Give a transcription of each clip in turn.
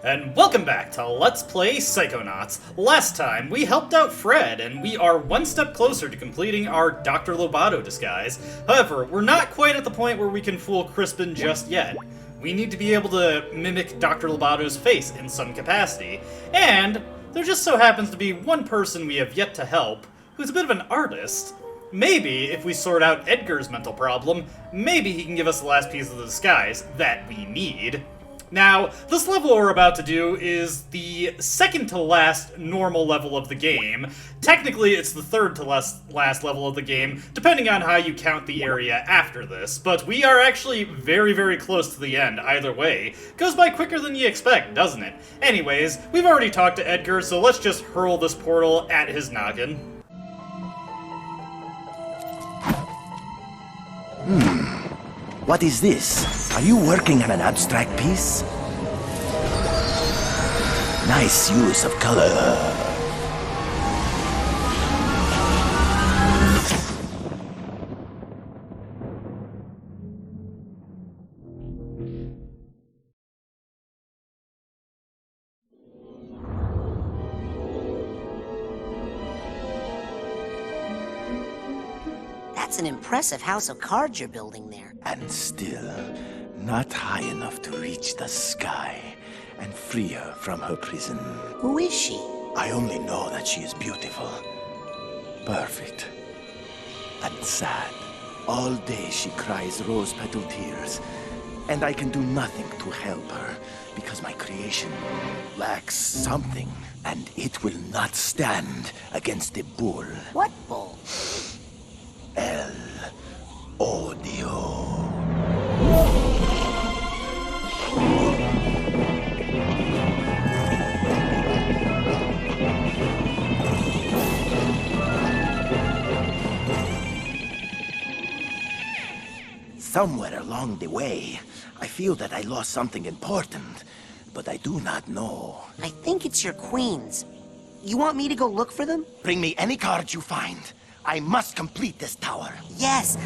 And welcome back to Let's Play Psychonauts. Last time, we helped out Fred, and we are one step closer to completing our Dr. Lobato disguise. However, we're not quite at the point where we can fool Crispin just yet. We need to be able to mimic Dr. Lobato's face in some capacity. And there just so happens to be one person we have yet to help, who's a bit of an artist. Maybe, if we sort out Edgar's mental problem, maybe he can give us the last piece of the disguise that we need. Now, this level we're about to do is the second to last normal level of the game. Technically, it's the third to last level of the game, depending on how you count the area after this, but we are actually very, very close to the end either way. Goes by quicker than you expect, doesn't it? Anyways, we've already talked to Edgar, so let's just hurl this portal at his noggin. What is this? Are you working on an abstract piece? Nice use of color. That's an impressive house of cards you're building there. And still, not high enough to reach the sky and free her from her prison. Who is she? I only know that she is beautiful, perfect, and sad. All day she cries rose-petal tears, and I can do nothing to help her because my creation lacks something, and it will not stand against the bull. What bull? El Odio. Somewhere along the way, I feel that I lost something important, but I do not know. I think it's your queens. You want me to go look for them? Bring me any cards you find. I must complete this tower. Yes.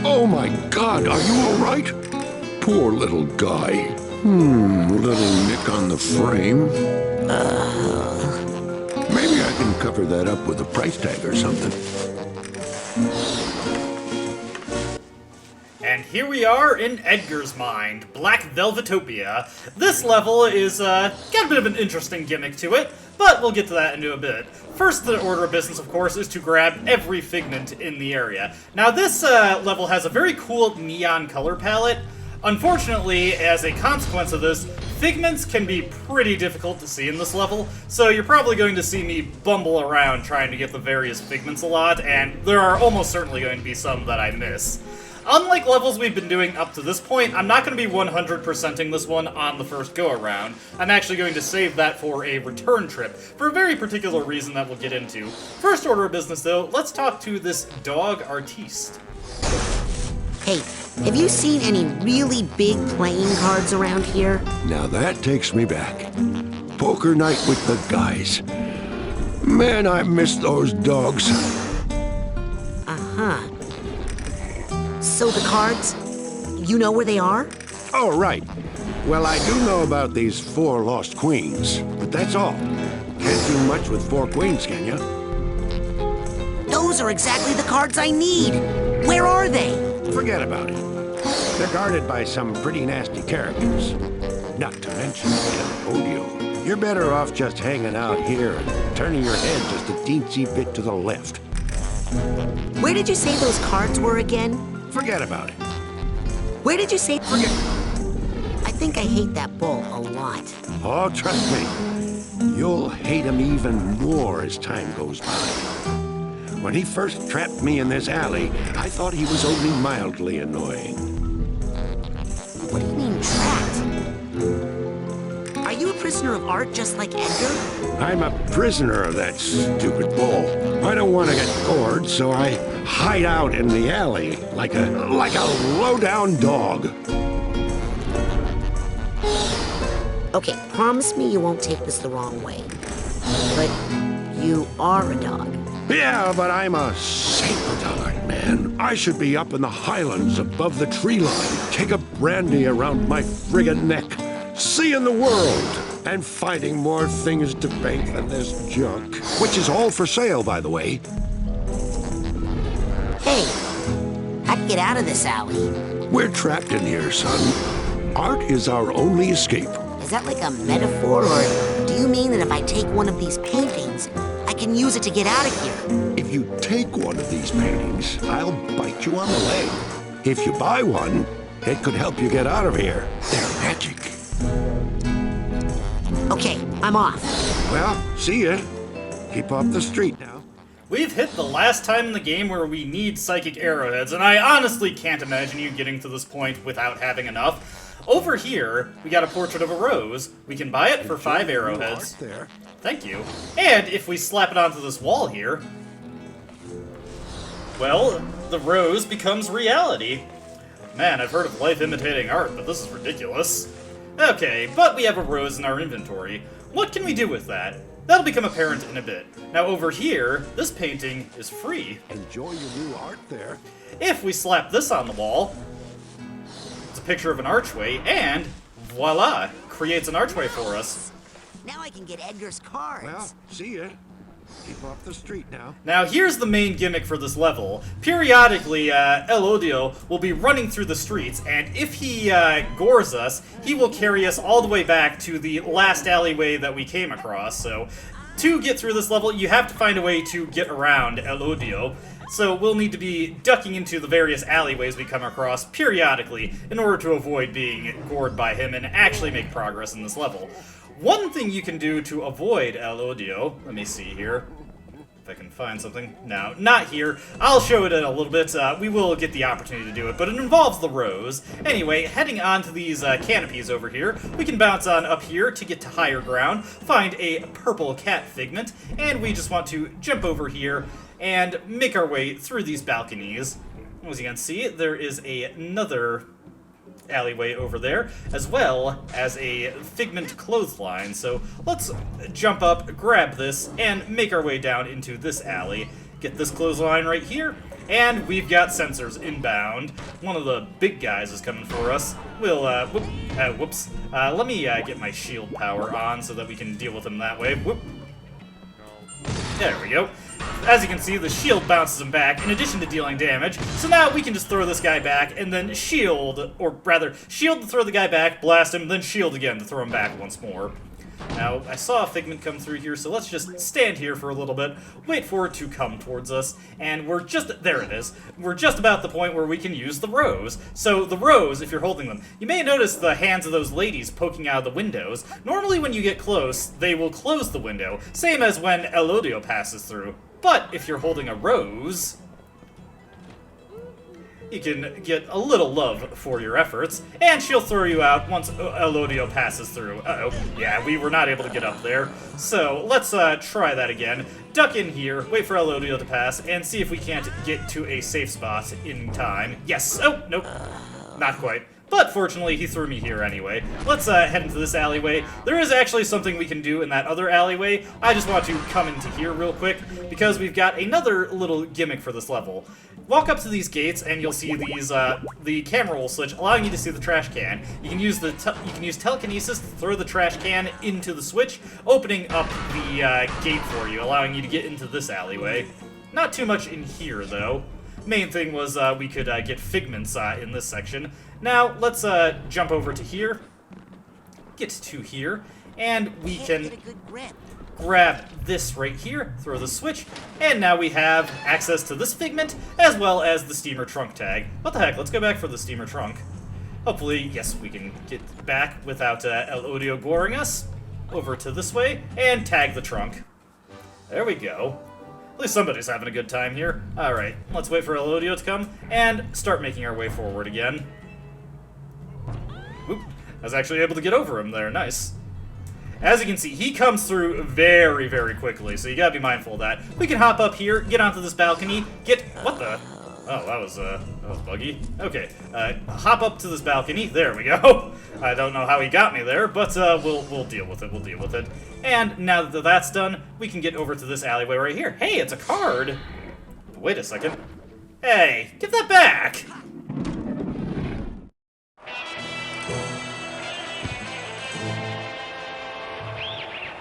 Oh my God, are you all right? Poor little guy. Little nick on the frame. Maybe I can cover that up with a price tag or something. And here we are in Edgar's mind, Black Velvetopia. This level is, got a bit of an interesting gimmick to it, but we'll get to that in a bit. First, the order of business, of course, is to grab every figment in the area. Now, this level has a very cool neon color palette. Unfortunately, as a consequence of this, figments can be pretty difficult to see in this level, so you're probably going to see me bumble around trying to get the various figments a lot, and there are almost certainly going to be some that I miss. Unlike levels we've been doing up to this point, I'm not going to be 100%ing this one on the first go-around. I'm actually going to save that for a return trip, for a very particular reason that we'll get into. First order of business, though, let's talk to this dog artiste. Hey, have you seen any really big playing cards around here? Now that takes me back. Poker night with the guys. Man, I miss those dogs. Uh-huh. So the cards, you know where they are? Oh, right. Well, I do know about these 4 lost queens, but that's all. Can't do much with 4 queens, can you? Those are exactly the cards I need. Where are they? Forget about it. They're guarded by some pretty nasty characters. Not to mention El Odio. You're better off just hanging out here and turning your head just a teensy bit to the left. Where did you say those cards were again? Forget about it. Where did you say... I think I hate that bull a lot. Oh, trust me. You'll hate him even more as time goes by. When he first trapped me in this alley, I thought he was only mildly annoying. What do you mean, trapped? Are you a prisoner of art just like Edgar? I'm a prisoner of that stupid bull. I don't want to get gored, so I hide out in the alley like a low-down dog. Okay, promise me you won't take this the wrong way. But you are a dog. Yeah, but I'm a saber dog, man. I should be up in the highlands above the tree line, take a brandy around my friggin' neck, seeing the world, and finding more things to bank than this junk. Which is all for sale, by the way. Hey, how'd you get out of this alley? We're trapped in here, son. Art is our only escape. Is that like a metaphor, or do you mean that if I take one of these paintings, I can use it to get out of here? If you take one of these paintings, I'll bite you on the leg. If you buy one, it could help you get out of here. They're magic. Okay, I'm off. Well, see ya. Keep off the street now. We've hit the last time in the game where we need psychic arrowheads, and I honestly can't imagine you getting to this point without having enough. Over here, we got a portrait of a rose. We can buy it for 5 arrowheads. There. Thank you. And if we slap it onto this wall here, well, the rose becomes reality. Man, I've heard of life imitating art, but this is ridiculous. Okay, but we have a rose in our inventory. What can we do with that? That'll become apparent in a bit. Now over here, this painting is free. Enjoy your new art there. If we slap this on the wall, it's a picture of an archway, and voila, creates an archway for us. Now I can get Edgar's cards. Well, see ya. Keep off the street now. Now here's the main gimmick for this level. Periodically, El Odio will be running through the streets, and if he gores us, he will carry us all the way back to the last alleyway that we came across. So, to get through this level, you have to find a way to get around El Odio. So we'll need to be ducking into the various alleyways we come across periodically in order to avoid being gored by him and actually make progress in this level. One thing you can do to avoid El Odio, let me see here, if I can find something. No, not here. I'll show it in a little bit. We will get the opportunity to do it, but it involves the rose. Anyway, heading on to these canopies over here, we can bounce on up here to get to higher ground, find a purple cat figment, and we just want to jump over here and make our way through these balconies. As you can see, there is another alleyway over there, as well as a figment clothesline. So let's jump up, grab this, and make our way down into this alley. Get this clothesline right here, and we've got sensors inbound. One of the big guys is coming for us. We'll, whoops. Let me get my shield power on so that we can deal with him that way. Whoop. There we go. As you can see, the shield bounces him back, in addition to dealing damage. So now we can just throw this guy back, and then shield, or rather, shield to throw the guy back, blast him, then shield again to throw him back once more. Now, I saw a figment come through here, so let's just stand here for a little bit, wait for it to come towards us, and we're just, there it is. We're just about the point where we can use the rose. So the rose, if you're holding them, you may notice the hands of those ladies poking out of the windows. Normally when you get close, they will close the window, same as when El Odio passes through. But if you're holding a rose, you can get a little love for your efforts, and she'll throw you out once El Odio passes through. Uh-oh. Yeah, we were not able to get up there. So let's try that again. Duck in here, wait for El Odio to pass, and see if we can't get to a safe spot in time. Yes! Oh, nope. Not quite. But fortunately, he threw me here anyway. Let's head into this alleyway. There is actually something we can do in that other alleyway. I just want to come into here real quick, because we've got another little gimmick for this level. Walk up to these gates, and you'll see these, the camera will switch, allowing you to see the trash can. You can use telekinesis to throw the trash can into the switch, opening up the gate for you, allowing you to get into this alleyway. Not too much in here, though. Main thing was we could get figments in this section. Now, let's jump over to here, get to here, and we can grab this right here, throw the switch, and now we have access to this figment, as well as the steamer trunk tag. What the heck, let's go back for the steamer trunk. Hopefully, yes, we can get back without El Odio goring us. Over to this way, and tag the trunk. There we go. At least somebody's having a good time here. Alright, let's wait for Elodio to come and start making our way forward again. Oop, I was actually able to get over him there, nice. As you can see, he comes through very, very quickly, so you gotta be mindful of that. We can hop up here, get onto this balcony, what the? Oh, that was buggy. Okay, hop up to this balcony. There we go. I don't know how he got me there, but we'll deal with it. We'll deal with it. And now that that's done, we can get over to this alleyway right here. Hey, it's a card. Wait a second. Hey, give that back.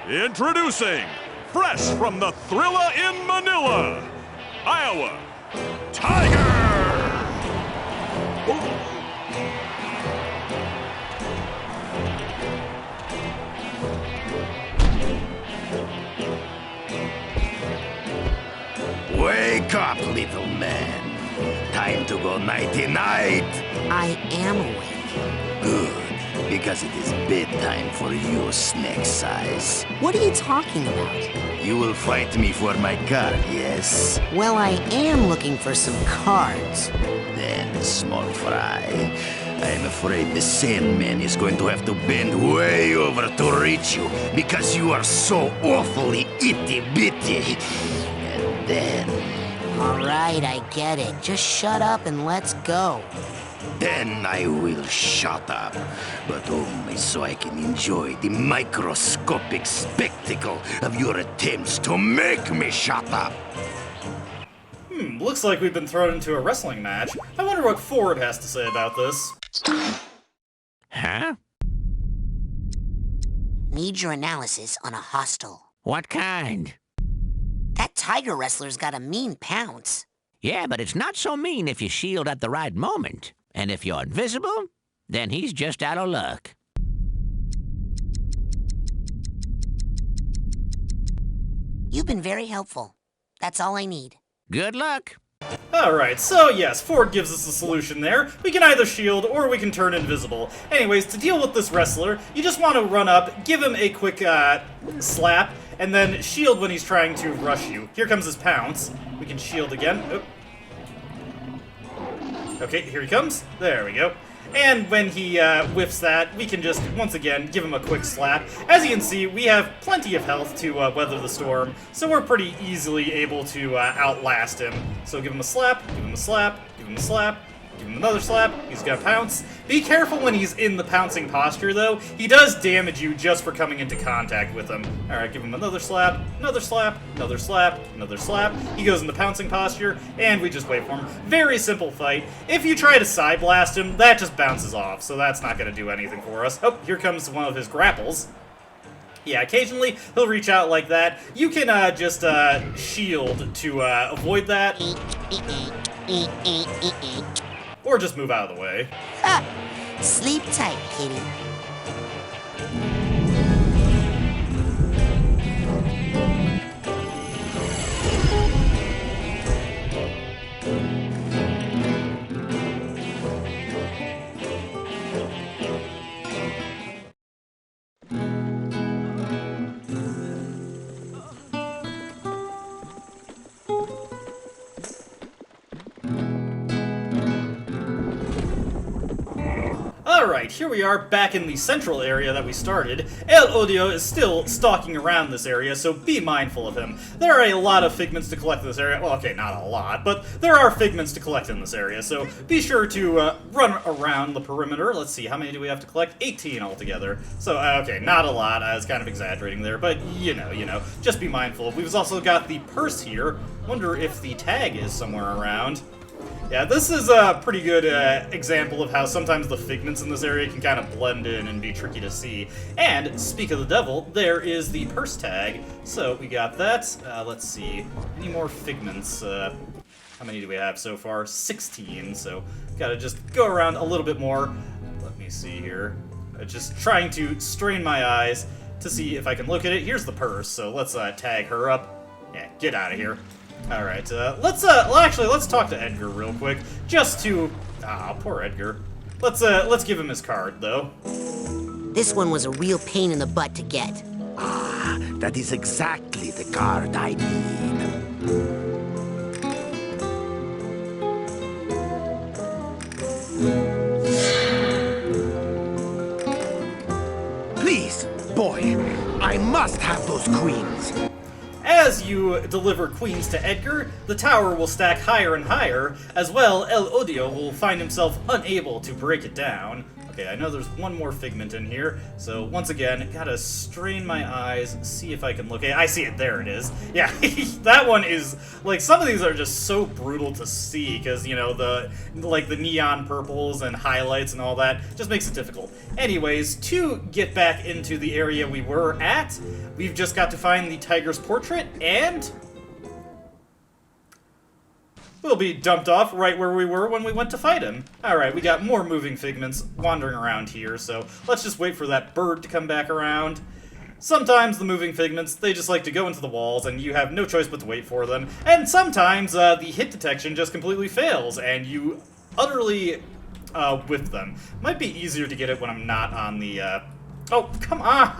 Introducing, fresh from the Thrilla in Manila, Iowa, Tiger! Wake up, little man. Time to go nighty-night. I am awake. Good, because it is bedtime for you, Snake Size. What are you talking about? You will fight me for my card, yes? Well, I am looking for some cards. Then, small fry, I am afraid the Sandman is going to have to bend way over to reach you because you are so awfully itty-bitty. And then... All right, I get it. Just shut up and let's go. Then I will shut up, but only so I can enjoy the microscopic spectacle of your attempts to make me shut up. Looks like we've been thrown into a wrestling match. I wonder what Ford has to say about this. Huh? Need your analysis on a hostile. What kind? That tiger wrestler's got a mean pounce. Yeah, but it's not so mean if you shield at the right moment. And if you're invisible, then he's just out of luck. You've been very helpful. That's all I need. Good luck. Alright, so yes, Ford gives us a solution there. We can either shield or we can turn invisible. Anyways, to deal with this wrestler, you just want to run up, give him a quick slap, and then shield when he's trying to rush you. Here comes his pounce. We can shield again. Oh. Okay, here he comes. There we go. And when he whiffs that, we can just, once again, give him a quick slap. As you can see, we have plenty of health to weather the storm, so we're pretty easily able to outlast him. So give him a slap, give him a slap, give him a slap, give him another slap. He's gonna pounce. Be careful when he's in the pouncing posture, though. He does damage you just for coming into contact with him. Alright, give him another slap, another slap, another slap, another slap. He goes into pouncing posture, and we just wait for him. Very simple fight. If you try to side blast him, that just bounces off, so that's not gonna do anything for us. Oh, here comes one of his grapples. Yeah, occasionally he'll reach out like that. You can just shield to avoid that. Or just move out of the way. Ah, sleep tight, kitty. Alright, here we are back in the central area that we started. El Odio is still stalking around this area, so be mindful of him. There are a lot of figments to collect in this area. Well, okay, not a lot, but there are figments to collect in this area, so be sure to run around the perimeter. Let's see, how many do we have to collect? 18 altogether. So, okay, not a lot. I was kind of exaggerating there, but you know, just be mindful. We've also got the purse here. Wonder if the tag is somewhere around. Yeah, this is a pretty good example of how sometimes the figments in this area can kind of blend in and be tricky to see. And, speak of the devil, there is the purse tag. So, we got that. Let's see. Any more figments? How many do we have so far? 16, so gotta just go around a little bit more. Let me see here. Just trying to strain my eyes to see if I can look at it. Here's the purse, so let's tag her up. Yeah, get out of here. Alright, let's talk to Edgar real quick, just to... Ah, poor Edgar. Let's give him his card, though. This one was a real pain in the butt to get. Ah, that is exactly the card I need. those queens. As you deliver queens to Edgar, the tower will stack higher and higher. As well, El Odio will find himself unable to break it down. Okay, I know there's one more figment in here, so once again, gotta strain my eyes, see if I can look. I see it, there it is. Yeah, that one is, like, some of these are just so brutal to see, because, you know, the neon purples and highlights and all that just makes it difficult. Anyways, to get back into the area we were at, we've just got to find the tiger's portrait, and we'll be dumped off right where we were when we went to fight him. Alright, we got more moving figments wandering around here, so let's just wait for that bird to come back around. Sometimes the moving figments, they just like to go into the walls, and you have no choice but to wait for them. And sometimes the hit detection just completely fails, and you utterly whiff them. Might be easier to get it when I'm not on the... Oh, come on!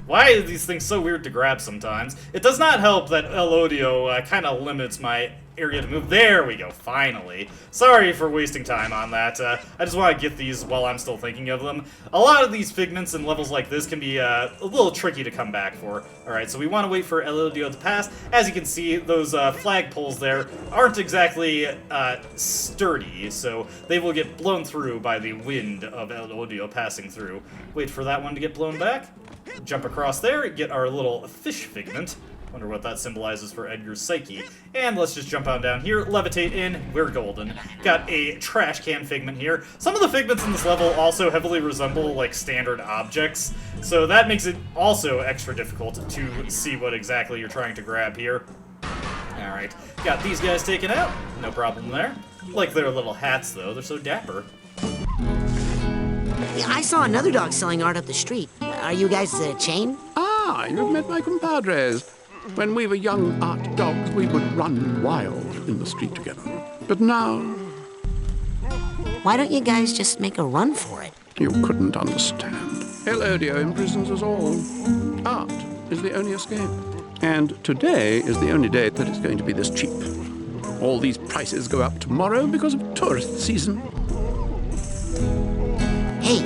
Why are these things so weird to grab sometimes? It does not help that El Odio kind of limits my area to move. There we go, finally. Sorry for wasting time on that. I just want to get these while I'm still thinking of them. A lot of these figments in levels like this can be a little tricky to come back for. Alright, so we want to wait for El Odio to pass. As you can see, those flagpoles there aren't exactly sturdy, so they will get blown through by the wind of El Odio passing through. Wait for that one to get blown back. Jump across there, get our little fish figment. Wonder what that symbolizes for Edgar's psyche. And let's just jump on down here, levitate in, we're golden. Got a trash can figment here. Some of the figments in this level also heavily resemble, like, standard objects, so that makes it also extra difficult to see what exactly you're trying to grab here. Alright, got these guys taken out, no problem there. Like their little hats, though, they're so dapper. I saw another dog selling art up the street. Are you guys a chain? Ah, you've met my compadres. When we were young art dogs, we would run wild in the street together. But now... Why don't you guys just make a run for it? You couldn't understand. El Odio imprisons us all. Art is the only escape. And today is the only day that it's going to be this cheap. All these prices go up tomorrow because of tourist season. Hey,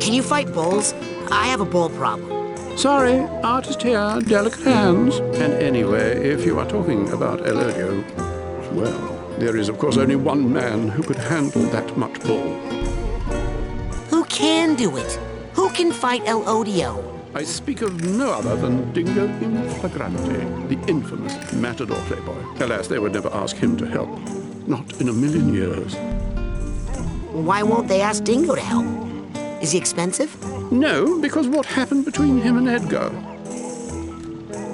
can you fight bulls? I have a bull problem. Sorry, artist here, delicate hands. And anyway, if you are talking about El Odio, well, there is of course only one man who could handle that much bull. Who can do it? Who can fight El Odio? I speak of no other than Dingo in Flagrante, the infamous matador playboy. Alas, they would never ask him to help. Not in a million years. Why won't they ask Dingo to help? Is he expensive? No, because what happened between him and Edgar?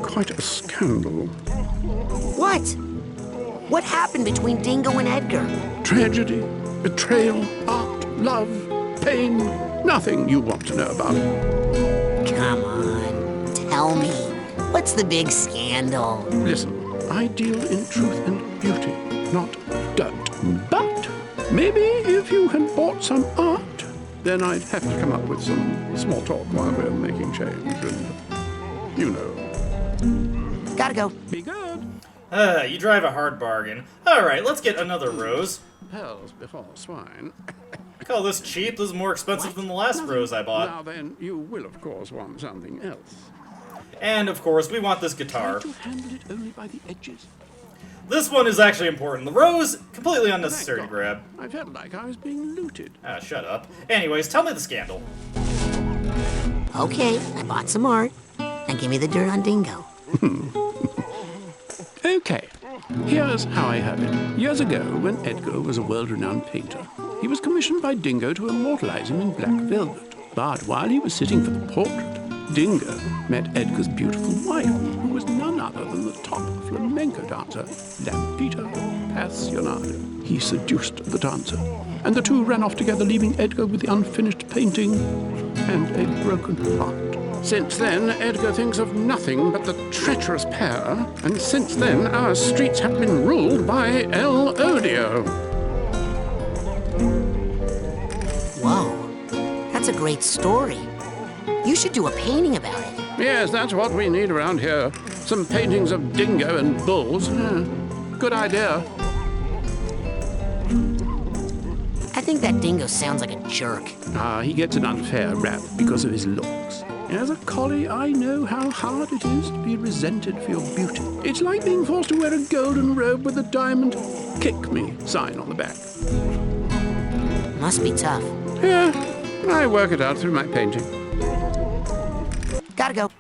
Quite a scandal. What? What happened between Dingo and Edgar? Tragedy, betrayal, art, love, pain. Nothing you want to know about. Come on, tell me. What's the big scandal? Listen, I deal in truth and beauty, not dirt. But maybe if you had bought some art, then I'd have to come up with some small talk while we're making change, and you know. Gotta go. Be good. You drive a hard bargain. Alright, let's get another rose. Pearls before swine. I call this cheap. This is more expensive than the last rose I bought. Now then, you will of course want something else. And of course, we want this guitar. Try to handle it only by the edges. This one is actually important. The rose, completely unnecessary to Thank grab. God. I felt like I was being looted. Ah, shut up. Anyways, tell me the scandal. Okay, I bought some art. Now give me the dirt on Dingo. Okay, here's how I have it. Years ago, when Edgar was a world-renowned painter, he was commissioned by Dingo to immortalize him in black velvet. But while he was sitting for the portrait, Dingo met Edgar's beautiful wife, who was none other than the top flamenco dancer, Lampita Passionado. He seduced the dancer, and the two ran off together, leaving Edgar with the unfinished painting and a broken heart. Since then, Edgar thinks of nothing but the treacherous pair, and since then, our streets have been ruled by El Odio. Whoa, that's a great story. You should do a painting about it. Yes, that's what we need around here. Some paintings of Dingo and bulls. Good idea. I think that Dingo sounds like a jerk. He gets an unfair rap because of his looks. As a collie, I know how hard it is to be resented for your beauty. It's like being forced to wear a golden robe with a diamond "Kick Me" sign on the back. Must be tough. Yeah, I work it out through my painting. Gotta go.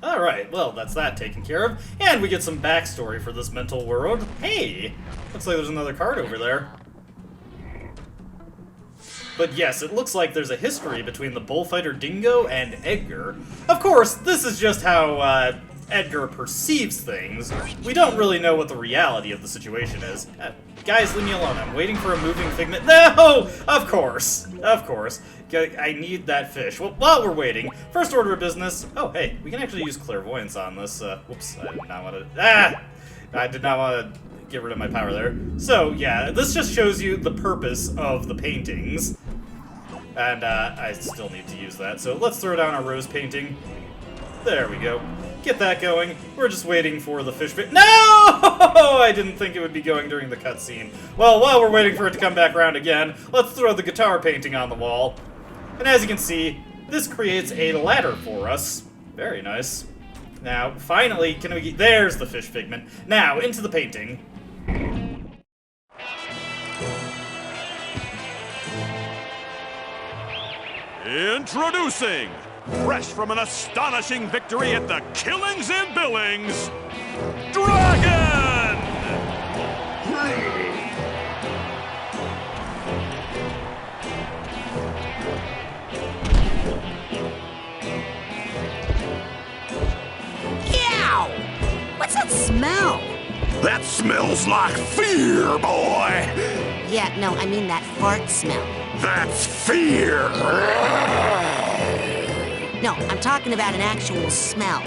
Alright, well, that's that taken care of. And we get some backstory for this mental world. Hey! Looks like there's another card over there. But yes, it looks like there's a history between the bullfighter Dingo and Edgar. Of course, this is just how Edgar perceives things. We don't really know what the reality of the situation is. Guys, leave me alone. I'm waiting for a moving figment. No! Of course. Of course. I need that fish. Well, while we're waiting, first order of business. Oh, hey, we can actually use clairvoyance on this. Whoops, I did not want to... I did not want to get rid of my power there. So, yeah, this just shows you the purpose of the paintings. And I still need to use that. So let's throw down our rose painting. There we go. Get that going. We're just waiting for the fish bit. No! I didn't think it would be going during the cutscene. Well, while we're waiting for it to come back around again, let's throw the guitar painting on the wall. And as you can see, this creates a ladder for us. Very nice. Now, finally, can we get... There's the fish figment. Now, into the painting. Introducing, fresh from an astonishing victory at the Killings and Billings, Dragon! Ew! What's that smell? That smells like fear, boy! Yeah, no, I mean that fart smell. That's fear! No, I'm talking about an actual smell.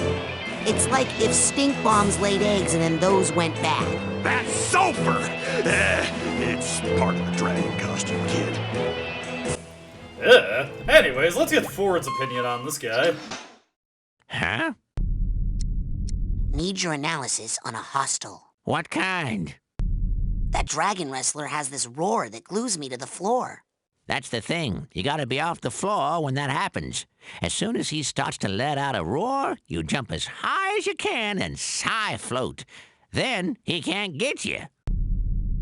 It's like if stink bombs laid eggs and then those went bad. That's sulfur! It's part of the dragon costume, kid. Anyways, let's get Ford's opinion on this guy. Huh? Need your analysis on a hostel. What kind? That dragon wrestler has this roar that glues me to the floor. That's the thing. You gotta be off the floor when that happens. As soon as he starts to let out a roar, you jump as high as you can and sigh float. Then he can't get you.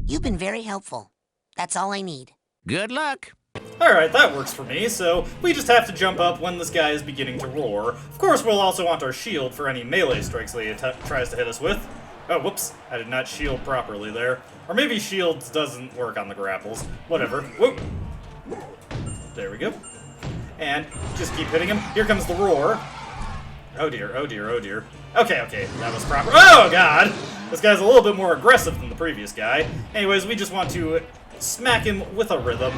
You've been very helpful. That's all I need. Good luck. Alright, that works for me, so we just have to jump up when this guy is beginning to roar. Of course, we'll also want our shield for any melee strikes that he tries to hit us with. Oh, whoops, I did not shield properly there. Or maybe shields doesn't work on the grapples. Whatever. Whoop! There we go. And just keep hitting him. Here comes the roar. Oh dear, oh dear, oh dear. Okay, that was proper. Oh god! This guy's a little bit more aggressive than the previous guy. Anyways, we just want to smack him with a rhythm.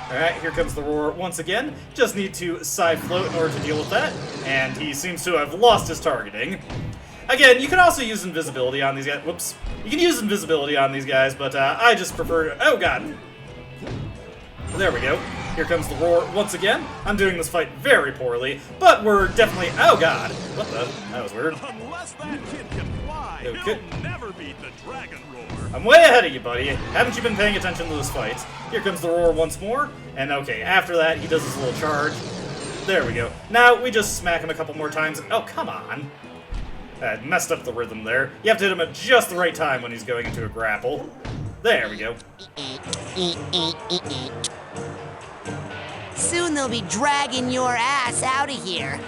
Alright, here comes the roar once again. Just need to side float in order to deal with that. And he seems to have lost his targeting. Again, you can also use invisibility on these guys. Whoops. You can use invisibility on these guys, but I just prefer... Oh god! There we go. Here comes the roar once again. I'm doing this fight very poorly, but we're definitely... Oh god! What the? That was weird. Unless that kid can fly, Okay. he'll never beat the dragon roar. I'm way ahead of you, buddy. Haven't you been paying attention to this fight? Here comes the roar once more. And okay, after that, he does his little charge. There we go. Now, we just smack him a couple more times. Oh, come on. I messed up the rhythm there. You have to hit him at just the right time when he's going into a grapple. There we go. Soon they'll be dragging your ass out of here.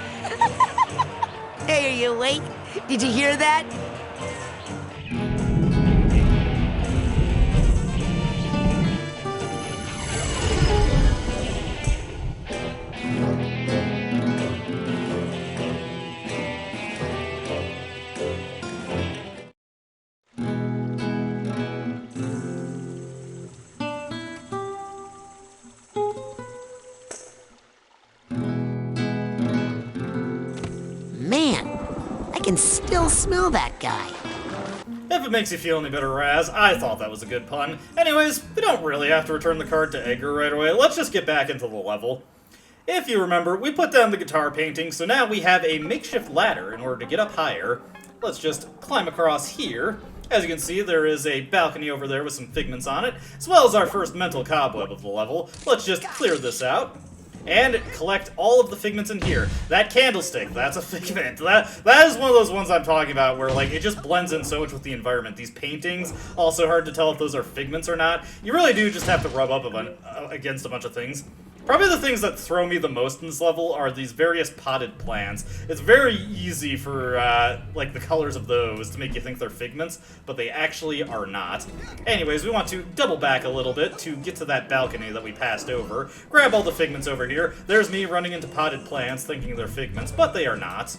Hey, are you awake? Did you hear that? Man, I can still smell that guy. If it makes you feel any better, Raz, I thought that was a good pun. Anyways, we don't really have to return the card to Edgar right away. Let's just get back into the level. If you remember, we put down the guitar painting, so now we have a makeshift ladder in order to get up higher. Let's just climb across here. As you can see, there is a balcony over there with some figments on it, as well as our first mental cobweb of the level. Let's just clear this out. and collect all of the figments in here. That candlestick, that's a figment. That is one of those ones I'm talking about where, like, it just blends in so much with the environment. These paintings, also hard to tell if those are figments or not. You really do just have to rub up against a bunch of things. Probably the things that throw me the most in this level are these various potted plants. It's very easy for, like, the colors of those to make you think they're figments, but they actually are not. Anyways, we want to double back a little bit to get to that balcony that we passed over. Grab all the figments over here. There's me running into potted plants thinking they're figments, but they are not.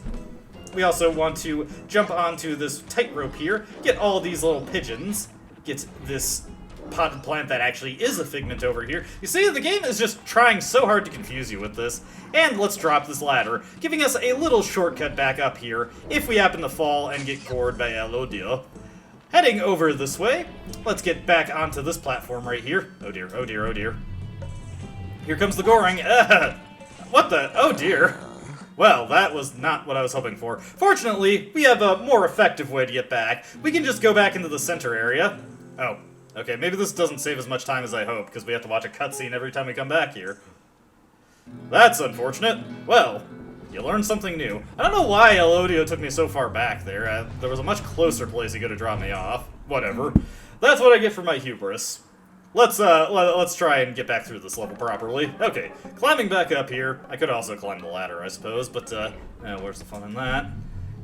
We also want to jump onto this tightrope here, get all these little pigeons, get this potted plant that actually is a figment over here. You see, the game is just trying so hard to confuse you with this. And let's drop this ladder, giving us a little shortcut back up here if we happen to fall and get gored by Elodia. Heading over this way, let's get back onto this platform right here. Oh dear, oh dear, oh dear. Here comes the goring. What the? Oh dear. Well, that was not what I was hoping for. Fortunately, we have a more effective way to get back. We can just go back into the center area. Oh. Okay, maybe this doesn't save as much time as I hoped, because we have to watch a cutscene every time we come back here. That's unfortunate. Well, you learned something new. I don't know why Elodio took me so far back there. There was a much closer place he could have dropped me off. Whatever. That's what I get for my hubris. Let's try and get back through this level properly. Okay, climbing back up here. I could also climb the ladder, I suppose, but, where's the fun in that?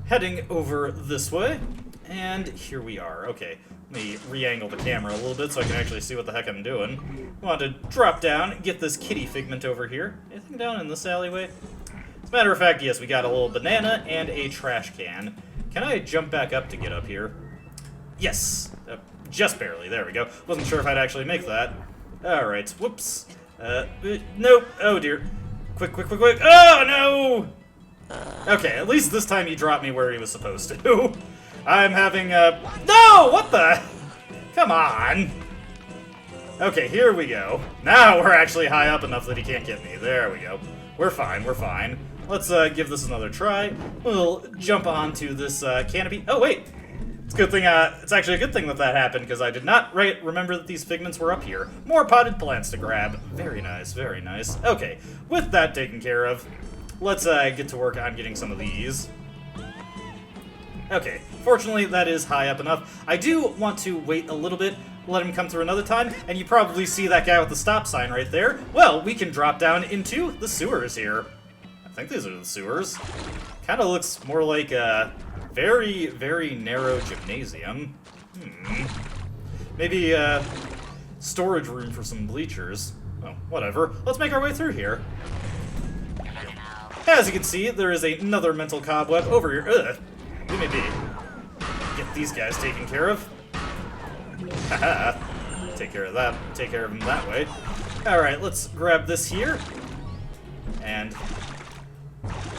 Heading over this way. And here we are. Okay, let me re-angle the camera a little bit so I can actually see what the heck I'm doing. I want to drop down, get this kitty figment over here. Anything down in this alleyway? As a matter of fact, yes, we got a little banana and a trash can. Can I jump back up to get up here? Yes! Just barely. There we go. Wasn't sure if I'd actually make that. Alright, whoops. Nope. Oh dear. Quick, quick, quick, quick. Oh, no! Okay, at least this time he dropped me where he was supposed to. I'm having no! What the? Come on! Okay, here we go. Now we're actually high up enough that he can't get me. There we go. We're fine, we're fine. Let's give this another try. We'll jump onto this canopy. Oh, wait! It's a good thing, it's actually a good thing that that happened, because I did not remember that these figments were up here. More potted plants to grab. Very nice, very nice. Okay, with that taken care of, let's get to work on getting some of these. Okay, fortunately that is high up enough. I do want to wait a little bit, let him come through another time, and you probably see that guy with the stop sign right there. Well, we can drop down into the sewers here. I think these are the sewers. Kind of looks more like a very, very narrow gymnasium. Maybe a storage room for some bleachers. Oh, whatever. Let's make our way through here. As you can see, there is another mental cobweb over here. Ugh. Leave me be. Get these guys taken care of. Haha. Take care of that. Take care of them that way. Alright, let's grab this here. And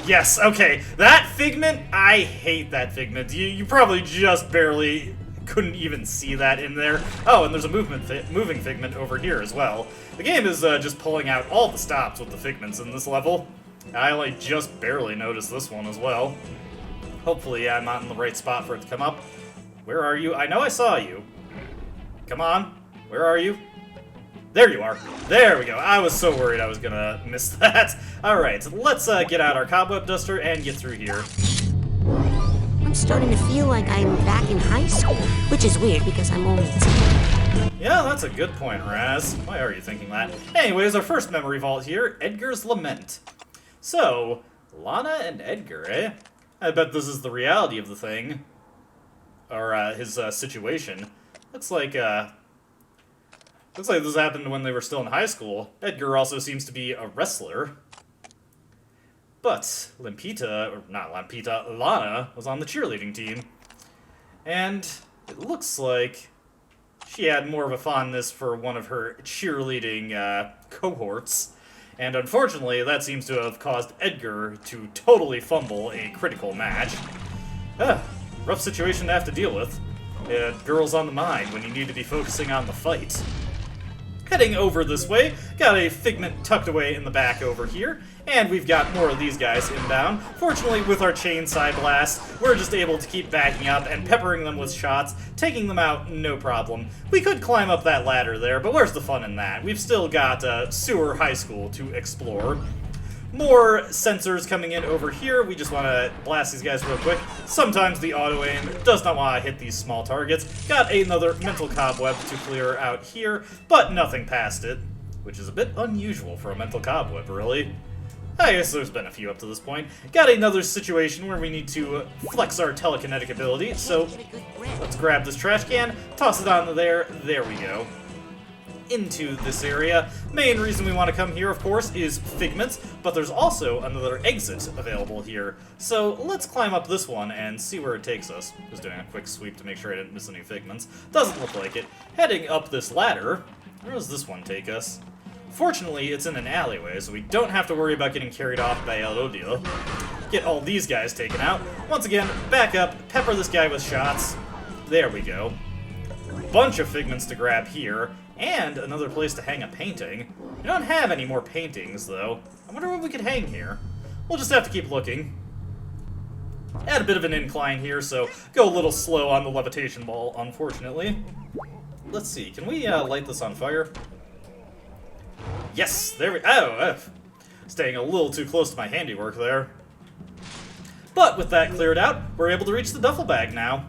yes, okay. That figment, I hate that figment. You probably just barely couldn't even see that in there. Oh, and there's a moving figment over here as well. The game is just pulling out all the stops with the figments in this level. I only just barely noticed this one as well. Hopefully I'm not in the right spot for it to come up. Where are you? I know I saw you. Come on. Where are you? There you are. There we go. I was so worried I was gonna miss that. Alright, let's get out our cobweb duster and get through here. I'm starting to feel like I'm back in high school, which is weird because I'm only 10. Yeah, that's a good point, Raz. Why are you thinking that? Anyways, our first memory vault here, Edgar's Lament. So, Lana and Edgar, eh? I bet this is the reality of the thing. Or, his, situation. Looks like this happened when they were still in high school. Edgar also seems to be a wrestler. But Lampita, or not Lampita, Lana was on the cheerleading team. And it looks like she had more of a fondness for one of her cheerleading, cohorts. And unfortunately, that seems to have caused Edgar to totally fumble a critical match. Rough situation to have to deal with. Girls on the mind when you need to be focusing on the fight. Heading over this way, got a figment tucked away in the back over here, And we've got more of these guys inbound. Fortunately, with our chain side blast, we're just able to keep backing up and peppering them with shots, taking them out no problem. We could climb up that ladder there, but where's the fun in that? We've still got Sewer High School to explore. More sensors coming in over here. We just want to blast these guys real quick. Sometimes the auto-aim does not want to hit these small targets. Got another mental cobweb to clear out here, but nothing past it, which is a bit unusual for a mental cobweb, really. I guess there's been a few up to this point. Got another situation where we need to flex our telekinetic ability, so let's grab this trash can, toss it onto there. There we go. Into this area. Main reason we want to come here, of course, is Figments, but there's also another exit available here. So let's climb up this one and see where it takes us. Just doing a quick sweep to make sure I didn't miss any Figments. Doesn't look like it. Heading up this ladder, where does this one take us? Fortunately, it's in an alleyway, so we don't have to worry about getting carried off by Elodia. Get all these guys taken out. Once again, back up, pepper this guy with shots. There we go. Bunch of Figments to grab here. And another place to hang a painting. We don't have any more paintings, though. I wonder what we could hang here. We'll just have to keep looking. Add a bit of an incline here, so go a little slow on the levitation ball, unfortunately. Let's see, can we light this on fire? Yes, there we... Oh, staying a little too close to my handiwork there. But with that cleared out, we're able to reach the duffel bag now.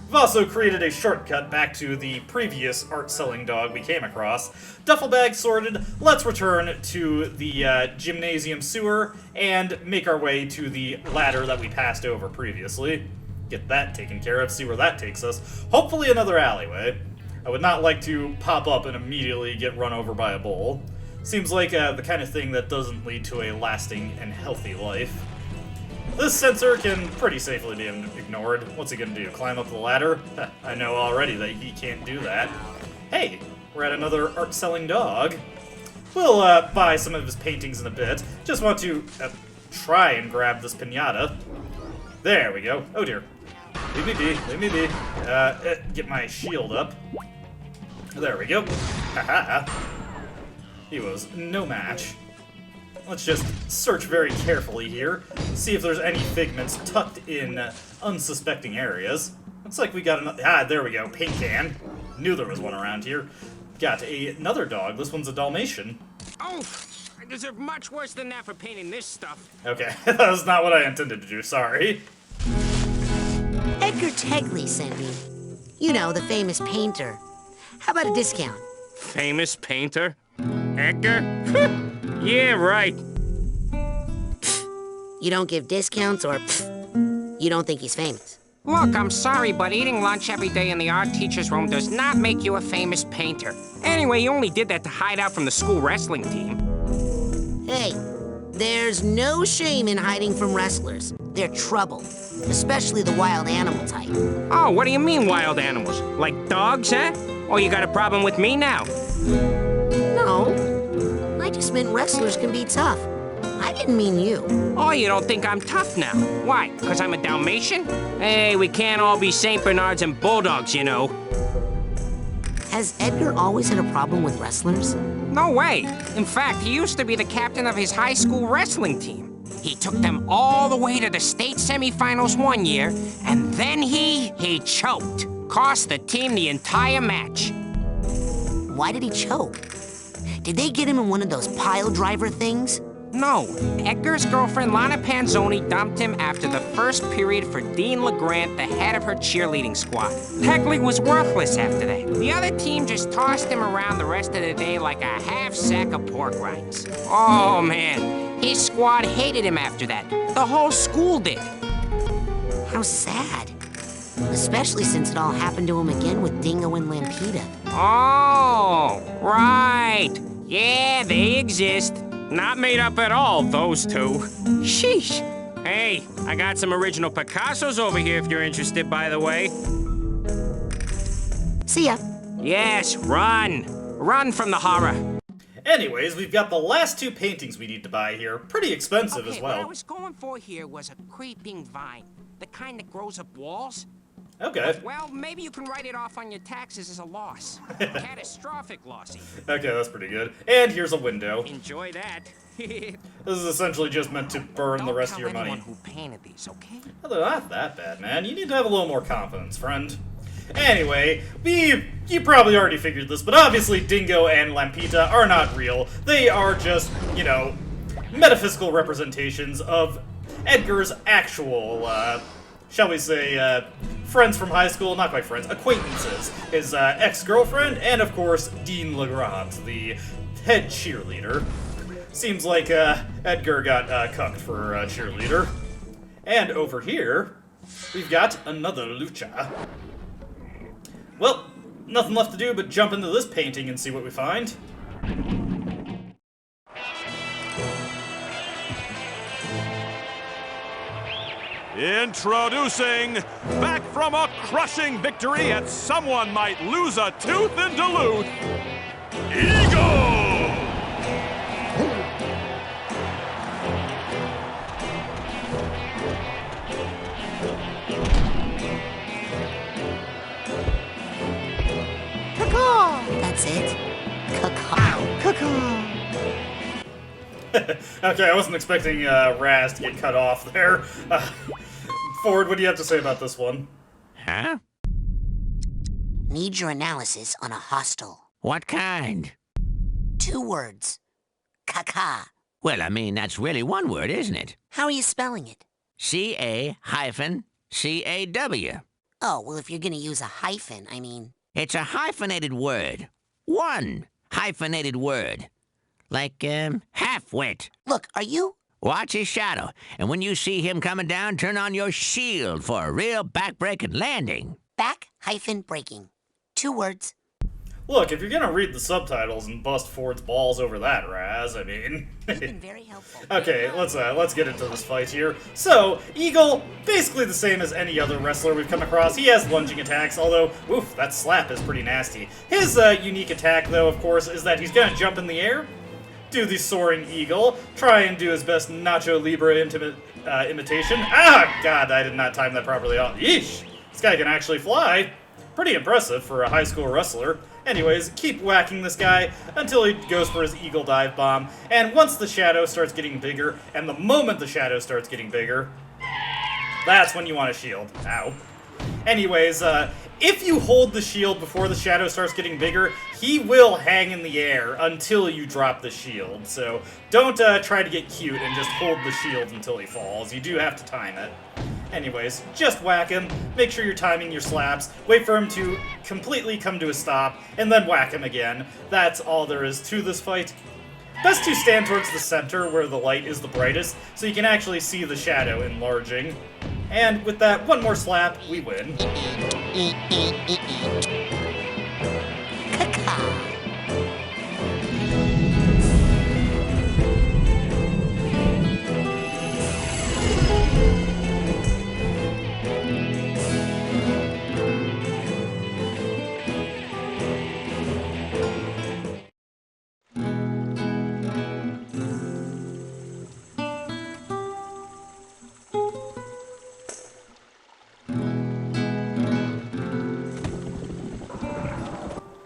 We've also created a shortcut back to the previous art-selling dog we came across. Duffel bag sorted, let's return to the gymnasium sewer and make our way to the ladder that we passed over previously. Get that taken care of, see where that takes us. Hopefully another alleyway. I would not like to pop up and immediately get run over by a bull. Seems like the kind of thing that doesn't lead to a lasting and healthy life. This sensor can pretty safely be ignored. What's he gonna do, climb up the ladder? I know already that he can't do that. Hey, we're at another art-selling dog. We'll buy some of his paintings in a bit. Just want to try and grab this pinata. There we go. Oh dear. Leave me be, leave me be. Get my shield up. There we go. Haha. He was no match. Let's just search very carefully here, see if there's any Figments tucked in unsuspecting areas. Looks like we got another... Ah, there we go, paint can. Knew there was one around here. Got another dog. This one's a Dalmatian. Oh, I deserve much worse than that for painting this stuff. Okay, that was not what I intended to do, sorry. Edgar Tegley sent me. You know, the famous painter. How about a discount? Famous painter? Edgar? Yeah, right. You don't give discounts, or you don't think he's famous? Look, I'm sorry, but eating lunch every day in the art teacher's room does not make you a famous painter. Anyway, you only did that to hide out from the school wrestling team. Hey, there's no shame in hiding from wrestlers. They're trouble, especially the wild animal type. Oh, what do you mean, wild animals? Like dogs, huh? Oh, you got a problem with me now? No, I just meant wrestlers can be tough. I didn't mean you. Oh, you don't think I'm tough now? Why, because I'm a Dalmatian? Hey, we can't all be St. Bernards and Bulldogs, you know. Has Edgar always had a problem with wrestlers? No way. In fact, he used to be the captain of his high school wrestling team. He took them all the way to the state semifinals one year, and then he choked. Cost the team the entire match. Why did he choke? Did they get him in one of those pile driver things? No, Edgar's girlfriend Lana Panzoni dumped him after the first period for Dean LeGrant, the head of her cheerleading squad. Tegley was worthless after that. The other team just tossed him around the rest of the day like a half sack of pork rinds. Oh man, his squad hated him after that. The whole school did. How sad. Especially since it all happened to him again with Dingo and Lampita. Oh, right. Yeah, they exist. Not made up at all, those two. Sheesh. Hey, I got some original Picassos over here if you're interested, by the way. See ya. Yes, run. Run from the horror. Anyways, we've got the last two paintings we need to buy here. Pretty expensive as well. What I was going for here was a creeping vine. The kind that grows up walls. Okay. Well, maybe you can write it off on your taxes as a loss. Catastrophic lossy. Okay, that's pretty good. And here's a window. Enjoy that. This is essentially just meant to burn the rest of your money. Don't tell anyone who painted these, okay? Well, they're not that bad, man. You need to have a little more confidence, friend. Anyway, you probably already figured this, but obviously Dingo and Lampita are not real. They are just, you know, metaphysical representations of Edgar's actual, shall we say, friends from high school, not quite friends, acquaintances. His ex-girlfriend, and of course, Dean Legrand, the head cheerleader. Seems like Edgar got cucked for cheerleader. And over here, we've got another lucha. Well, nothing left to do but jump into this painting and see what we find. Introducing, back from a crushing victory at someone might lose a tooth in Duluth, Eagle! That's it. Caw. Okay, I wasn't expecting Raz to get cut off there. Ford, what do you have to say about this one? Huh? Need your analysis on a hostel. What kind? 2 words. Caca. Well, I mean, that's really one word, isn't it? How are you spelling it? C-A-hyphen-C-A-W. Oh, well, if you're gonna use a hyphen, I mean... It's a hyphenated word. One hyphenated word. Like, half-wit. Look, are you... Watch his shadow, and when you see him coming down, turn on your shield for a real back-breaking landing. Back-breaking. 2 words. Look, if you're gonna read the subtitles and bust Ford's balls over that, Raz, I mean... You've been very helpful. Okay, let's get into this fight here. So, Eagle, basically the same as any other wrestler we've come across. He has lunging attacks, although, oof, that slap is pretty nasty. His unique attack, though, of course, is that he's gonna jump in the air, do the soaring eagle, try and do his best Nacho Libre imitation. Ah, God, I did not time that properly. Oh, yeesh, this guy can actually fly. Pretty impressive for a high school wrestler. Anyways, keep whacking this guy until he goes for his eagle dive bomb. And once the shadow starts getting bigger, and the moment the shadow starts getting bigger, that's when you want a shield. Ow. Anyways, if you hold the shield before the shadow starts getting bigger, he will hang in the air until you drop the shield. So don't try to get cute and just hold the shield until he falls. You do have to time it. Anyways, just whack him, make sure you're timing your slaps, wait for him to completely come to a stop, and then whack him again. That's all there is to this fight. Best to stand towards the center where the light is the brightest, so you can actually see the shadow enlarging. And with that one more slap, we win.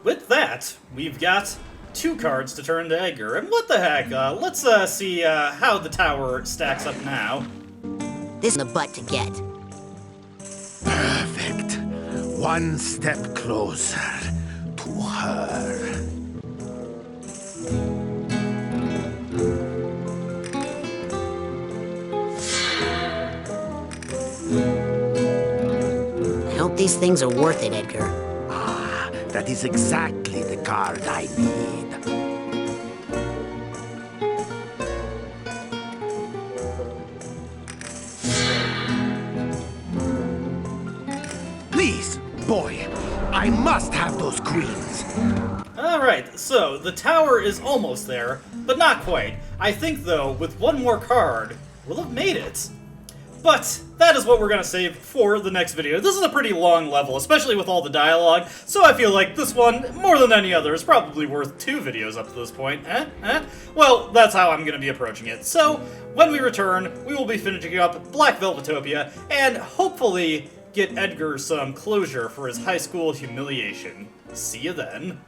With that, we've got 2 cards to turn to Edgar. And what the heck, let's see how the tower stacks up now. This is the butt to get. Perfect. One step closer to her. I hope these things are worth it, Edgar. That is exactly the card I need. Please, boy, I must have those queens. Alright, so the tower is almost there, but not quite. I think, though, with one more card, we'll have made it. But that is what we're going to save for the next video. This is a pretty long level, especially with all the dialogue, so I feel like this one, more than any other, is probably worth 2 videos up to this point. Well, that's how I'm going to be approaching it. So, when we return, we will be finishing up Black Velvetopia, and hopefully get Edgar some closure for his high school humiliation. See you then.